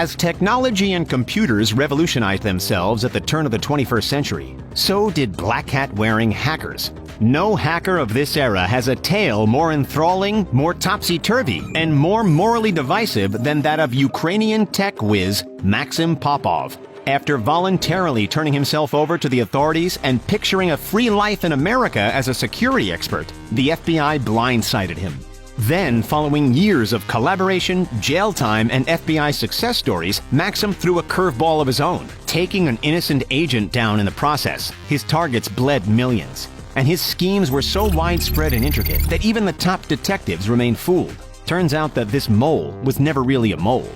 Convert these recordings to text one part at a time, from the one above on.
As technology and computers revolutionized themselves at the turn of the 21st century, so did black hat-wearing hackers. No hacker of this era has a tale more enthralling, more topsy-turvy, and more morally divisive than that of Ukrainian tech whiz Maksym Popov. After voluntarily turning himself over to the authorities and picturing a free life in America as a security expert, the FBI blindsided him. Then, following years of collaboration, jail time, and FBI success stories, Maksym threw a curveball of his own, taking an innocent agent down in the process. His targets bled millions, and his schemes were so widespread and intricate that even the top detectives remained fooled. Turns out that this mole was never really a mole.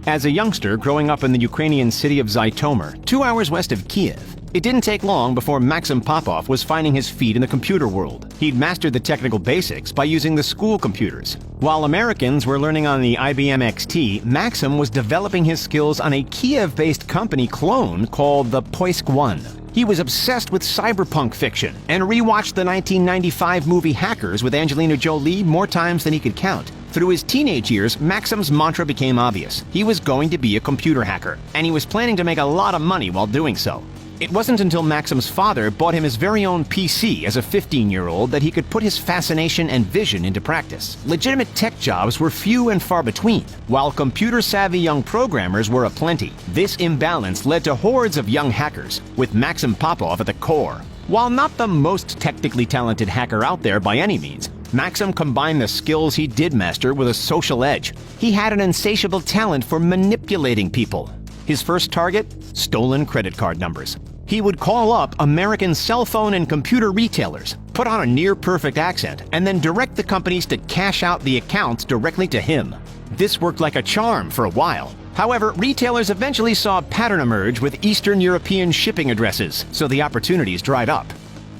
As a youngster growing up in the Ukrainian city of Zhytomyr, 2 hours west of Kiev, it didn't take long before Maksym Popov was finding his feet in the computer world. He'd mastered the technical basics by using the school computers. While Americans were learning on the IBM XT, Maksym was developing his skills on a Kiev-based company clone called the Poisk One. He was obsessed with cyberpunk fiction and rewatched the 1995 movie Hackers with Angelina Jolie more times than he could count. Through his teenage years, Maksym's mantra became obvious. He was going to be a computer hacker, and he was planning to make a lot of money while doing so. It wasn't until Maksym's father bought him his very own PC as a 15-year-old that he could put his fascination and vision into practice. Legitimate tech jobs were few and far between, while computer-savvy young programmers were aplenty. This imbalance led to hordes of young hackers, with Maksym Popov at the core. While not the most technically talented hacker out there by any means, Maksym combined the skills he did master with a social edge. He had an insatiable talent for manipulating people. His first target? Stolen credit card numbers. He would call up American cell phone and computer retailers, put on a near-perfect accent, and then direct the companies to cash out the accounts directly to him. This worked like a charm for a while. However, retailers eventually saw a pattern emerge with Eastern European shipping addresses, so the opportunities dried up.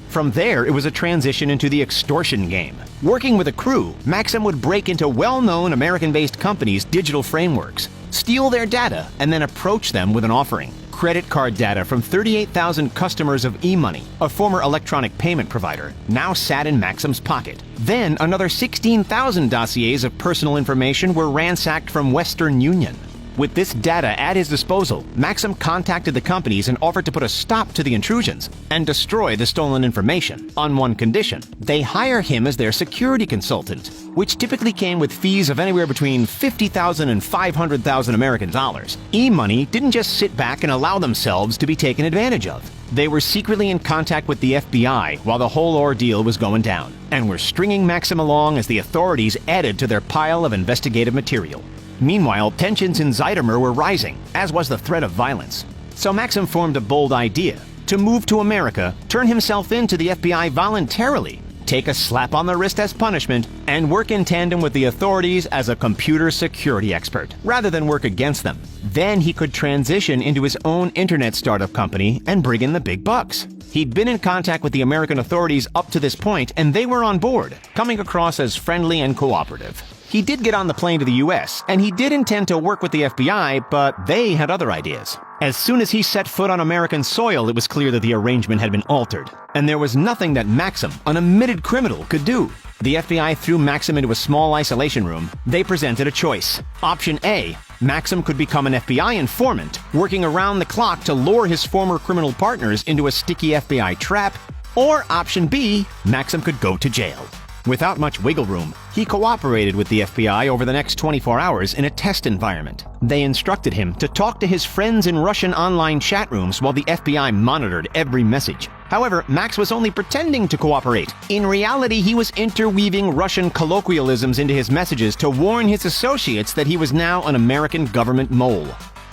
From there, it was a transition into the extortion game. Working with a crew, Maksym would break into well-known American-based companies' digital frameworks, steal their data, and then approach them with an offering. Credit card data from 38,000 customers of eMoney, a former electronic payment provider, now sat in Maksym's pocket. Then another 16,000 dossiers of personal information were ransacked from Western Union. With this data at his disposal, Maksym contacted the companies and offered to put a stop to the intrusions and destroy the stolen information, on one condition: they hire him as their security consultant, which typically came with fees of anywhere between $50,000 and $500,000 American dollars. eMoney didn't just sit back and allow themselves to be taken advantage of. They were secretly in contact with the FBI while the whole ordeal was going down, and were stringing Maksym along as the authorities added to their pile of investigative material. Meanwhile, tensions in Zhytomyr were rising, as was the threat of violence. So Maksym formed a bold idea: to move to America, turn himself in to the FBI voluntarily, take a slap on the wrist as punishment, and work in tandem with the authorities as a computer security expert, rather than work against them. Then he could transition into his own internet startup company and bring in the big bucks. He'd been in contact with the American authorities up to this point, and they were on board, coming across as friendly and cooperative. He did get on the plane to the US, and he did intend to work with the FBI, but they had other ideas. As soon as he set foot on American soil, it was clear that the arrangement had been altered, and there was nothing that Maksym, an admitted criminal, could do. The FBI threw Maksym into a small isolation room. They presented a choice. Option A: Maksym could become an FBI informant, working around the clock to lure his former criminal partners into a sticky FBI trap. Or Option B: Maksym could go to jail. Without much wiggle room, he cooperated with the FBI over the next 24 hours in a test environment. They instructed him to talk to his friends in Russian online chat rooms while the FBI monitored every message. However, Max was only pretending to cooperate. In reality, he was interweaving Russian colloquialisms into his messages to warn his associates that he was now an American government mole.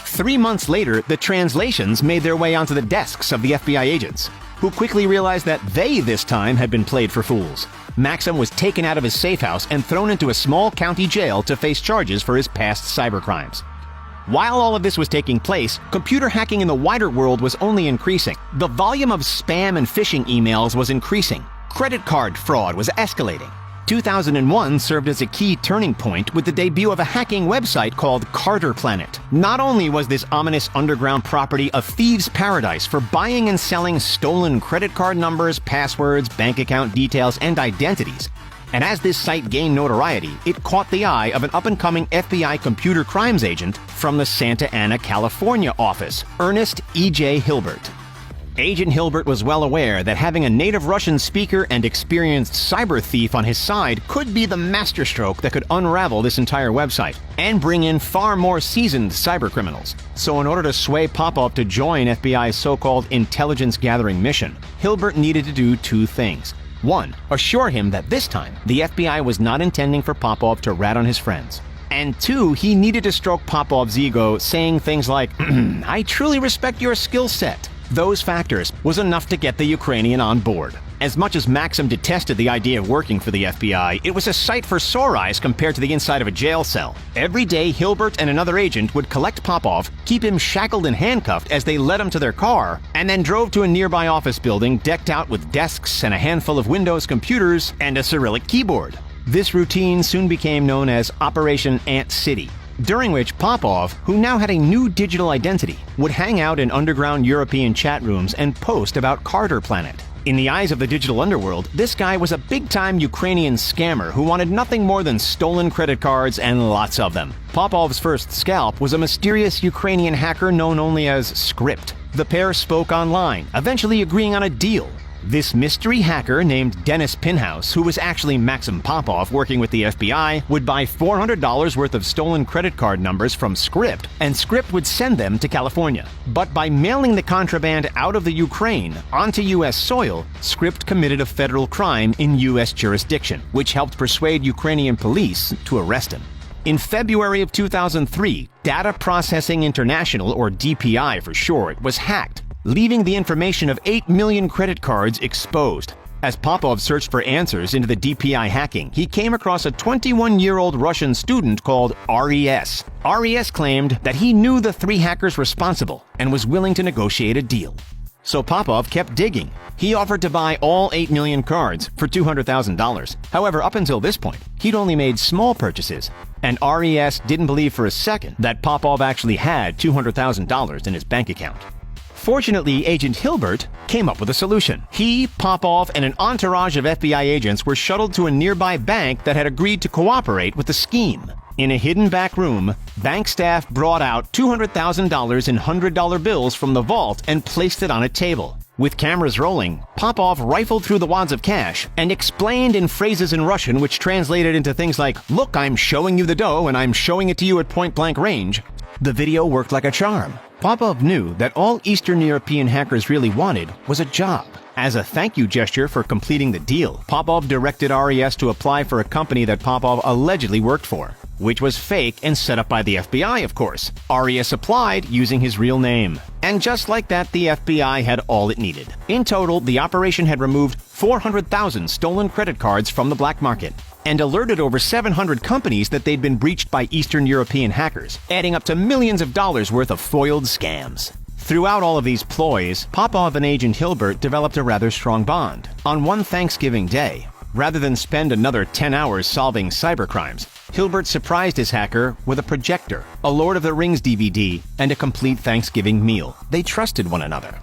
3 months later, the translations made their way onto the desks of the FBI agents, who quickly realized that they, this time, had been played for fools. Maksym was taken out of his safe house and thrown into a small county jail to face charges for his past cybercrimes. While all of this was taking place, computer hacking in the wider world was only increasing. The volume of spam and phishing emails was increasing. Credit card fraud was escalating. 2001 served as a key turning point with the debut of a hacking website called Carter Planet. Not only was this ominous underground property a thieves' paradise for buying and selling stolen credit card numbers, passwords, bank account details, and identities, And as this site gained notoriety, it caught the eye of an up-and-coming FBI computer crimes agent from the Santa Ana, California office, Ernest E.J. Hilbert. Agent Hilbert was well aware that having a native Russian speaker and experienced cyber thief on his side could be the masterstroke that could unravel this entire website and bring in far more seasoned cybercriminals. So in order to sway Popov to join FBI's so-called intelligence-gathering mission, Hilbert needed to do two things. One, assure him that this time, the FBI was not intending for Popov to rat on his friends. And two, he needed to stroke Popov's ego, saying things like, "I truly respect your skill set." Those factors was enough to get the Ukrainian on board. As much as Maksym detested the idea of working for the FBI, it was a sight for sore eyes compared to the inside of a jail cell. Every day, Hilbert and another agent would collect Popov, keep him shackled and handcuffed as they led him to their car, and then drove to a nearby office building decked out with desks and a handful of Windows computers and a Cyrillic keyboard. This routine soon became known as Operation Ant City, during which Popov, who now had a new digital identity, would hang out in underground European chat rooms and post about Carter Planet. In the eyes of the digital underworld, this guy was a big-time Ukrainian scammer who wanted nothing more than stolen credit cards and lots of them. Popov's first scalp was a mysterious Ukrainian hacker known only as Script. The pair spoke online, eventually agreeing on a deal. This mystery hacker named Dennis Pinhouse, who was actually Maksym Popov working with the FBI, would buy $400 worth of stolen credit card numbers from Script, and Script would send them to California. But by mailing the contraband out of the Ukraine onto U.S. soil, Script committed a federal crime in U.S. jurisdiction, which helped persuade Ukrainian police to arrest him. In February of 2003, Data Processing International, or DPI for short, was hacked, leaving the information of 8 million credit cards exposed. As Popov searched for answers into the DPI hacking, he came across a 21-year-old Russian student called RES. RES claimed that he knew the three hackers responsible and was willing to negotiate a deal. So Popov kept digging. He offered to buy all 8 million cards for $200,000. However, up until this point, he'd only made small purchases, and RES didn't believe for a second that Popov actually had $200,000 in his bank account. Fortunately, Agent Hilbert came up with a solution. He, Popov, and an entourage of FBI agents were shuttled to a nearby bank that had agreed to cooperate with the scheme. In a hidden back room, bank staff brought out $200,000 in $100 bills from the vault and placed it on a table. With cameras rolling, Popov rifled through the wads of cash and explained in phrases in Russian which translated into things like, "Look, I'm showing you the dough and I'm showing it to you at point-blank range." The video worked like a charm. Popov knew that all Eastern European hackers really wanted was a job. As a thank you gesture for completing the deal, Popov directed RES to apply for a company that Popov allegedly worked for, which was fake and set up by the FBI, of course. RES applied using his real name. And just like that, the FBI had all it needed. In total, the operation had removed 400,000 stolen credit cards from the black market and alerted over 700 companies that they'd been breached by Eastern European hackers, adding up to millions of dollars worth of foiled scams. Throughout all of these ploys, Popov and Agent Hilbert developed a rather strong bond. On one Thanksgiving day, rather than spend another 10 hours solving cybercrimes, Hilbert surprised his hacker with a projector, a Lord of the Rings DVD, and a complete Thanksgiving meal. They trusted one another.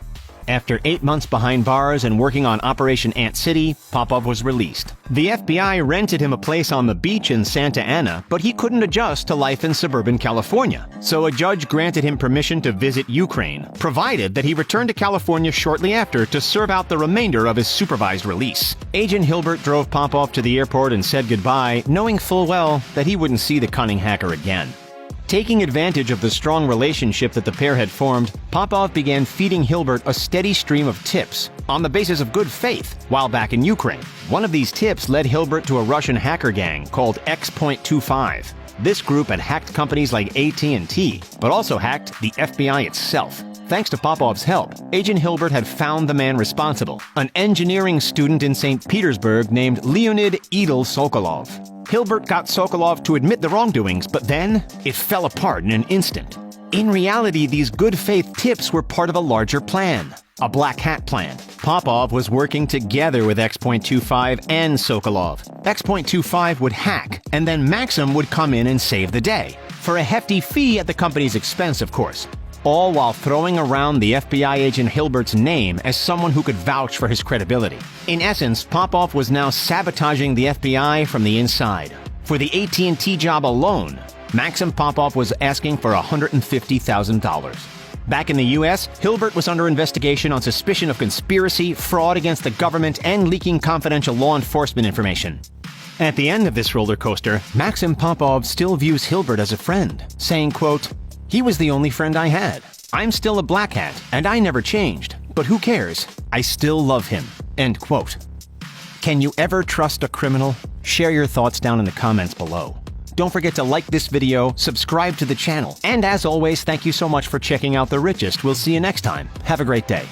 After 8 months behind bars and working on Operation Ant City, Popov was released. The FBI rented him a place on the beach in Santa Ana, but he couldn't adjust to life in suburban California. So a judge granted him permission to visit Ukraine, provided that he returned to California shortly after to serve out the remainder of his supervised release. Agent Hilbert drove Popov to the airport and said goodbye, knowing full well that he wouldn't see the cunning hacker again. Taking advantage of the strong relationship that the pair had formed, Popov began feeding Hilbert a steady stream of tips on the basis of good faith while back in Ukraine. One of these tips led Hilbert to a Russian hacker gang called X.25. This group had hacked companies like AT&T, but also hacked the FBI itself. Thanks to Popov's help, Agent Hilbert had found the man responsible, an engineering student in St. Petersburg named Leonid Idol Sokolov. Hilbert got Sokolov to admit the wrongdoings, but then it fell apart in an instant. In reality, these good faith tips were part of a larger plan, a black hat plan. Popov was working together with X.25 and Sokolov. X.25 would hack, and then Maksym would come in and save the day, for a hefty fee at the company's expense, of course. all while throwing around the FBI agent Hilbert's name as someone who could vouch for his credibility. In essence, Popov was now sabotaging the FBI from the inside. For the AT&T job alone, Maksym Popov was asking for $150,000. Back in the U.S., Hilbert was under investigation on suspicion of conspiracy, fraud against the government, and leaking confidential law enforcement information. At the end of this roller coaster, Maksym Popov still views Hilbert as a friend, saying, quote, "He was the only friend I had. I'm still a black hat, and I never changed. But who cares? I still love him." End quote. Can you ever trust a criminal? Share your thoughts down in the comments below. Don't forget to like this video, subscribe to the channel, and as always, thank you so much for checking out The Richest. We'll see you next time. Have a great day.